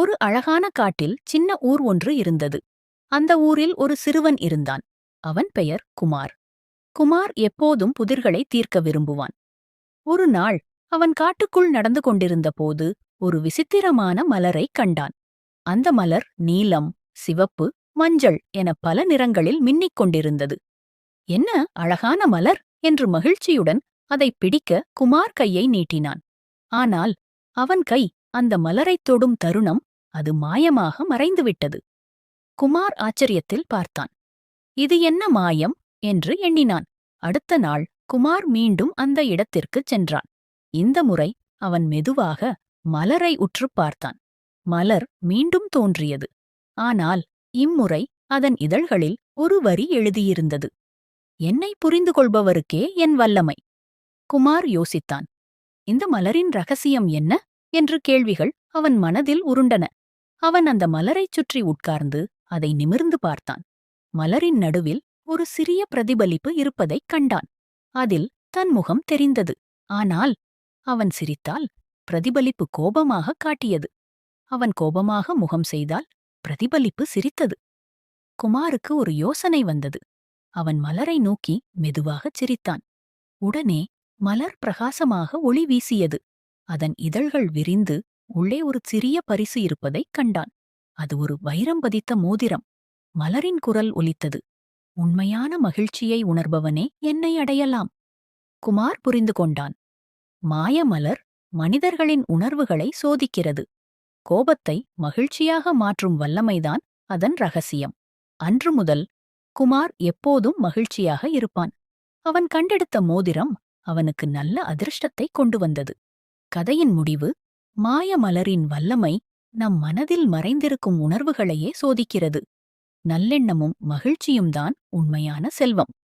ஒரு அழகான காட்டில் சின்ன ஊர் ஒன்று இருந்தது. அந்த ஊரில் ஒரு சிறுவன் இருந்தான். அவன் பெயர் குமார். குமார் எப்போதும் புதிர்களை தீர்க்க விரும்புவான். ஒரு நாள் அவன் காட்டுக்குள் நடந்து கொண்டிருந்த போது ஒரு விசித்திரமான மலரைக் கண்டான். அந்த மலர் நீலம், சிவப்பு, மஞ்சள் என பல நிறங்களில் மின்னிக் கொண்டிருந்தது. என்ன அழகான மலர் என்று மகிழ்ச்சியுடன் அதைப் பிடிக்க குமார் கையை நீட்டினான். ஆனால் அவன் கை அந்த மலரைத் தொடும் தருணம் அது மாயமாக மறைந்துவிட்டது. குமார் ஆச்சரியத்தில் பார்த்தான். இது என்ன மாயம் என்று எண்ணினான். அடுத்த நாள் குமார் மீண்டும் அந்த இடத்திற்குச் சென்றான். இந்த முறை அவன் மெதுவாக மலரை உற்றுப் பார்த்தான். மலர் மீண்டும் தோன்றியது. ஆனால் இம்முறை அதன் இதழ்களில் ஒரு வரி எழுதியிருந்தது. என்னை புரிந்து கொள்பவருக்கே என் வல்லமை. குமார் யோசித்தான். இந்த மலரின் ரகசியம் என்ன என்று கேள்விகள் அவன் மனதில் உருண்டன. அவன் அந்த மலரைச் சுற்றி உட்கார்ந்து அதை நிமிர்ந்து பார்த்தான். மலரின் நடுவில் ஒரு சிறிய பிரதிபலிப்பு இருப்பதைக் கண்டான். அதில் தன் முகம் தெரிந்தது. ஆனால் அவன் சிரித்தால் பிரதிபலிப்பு கோபமாக காட்டியது. அவன் கோபமாக முகம் செய்தால் பிரதிபலிப்பு சிரித்தது. குமாருக்கு ஒரு யோசனை வந்தது. அவன் மலரை நோக்கி மெதுவாகச் சிரித்தான். உடனே மலர் பிரகாசமாக ஒளி வீசியது. அதன் இதழ்கள் விரிந்து உள்ளே ஒரு சிறிய பரிசு இருப்பதைக் கண்டான். அது ஒரு வைரம் பதித்த மோதிரம். மலரின் குரல் ஒலித்தது. உண்மையான மகிழ்ச்சியை உணர்பவனே என்னை அடையலாம். குமார் புரிந்து கொண்டான். மாயமலர் மனிதர்களின் உணர்வுகளை சோதிக்கிறது. கோபத்தை மகிழ்ச்சியாக மாற்றும் வல்லமைதான் அதன் ரகசியம். அன்று முதல் குமார் எப்போதும் மகிழ்ச்சியாக இருப்பான். அவன் கண்டெடுத்த மோதிரம் அவனுக்கு நல்ல அதிர்ஷ்டத்தை கொண்டு வந்தது. கதையின் முடிவு: மாயமலரின் வல்லமை நம் மனதில் மறைந்திருக்கும் உணர்வுகளையே சோதிக்கிறது. நல்லெண்ணமும் மகிழ்ச்சியும்தான் உண்மையான செல்வம்.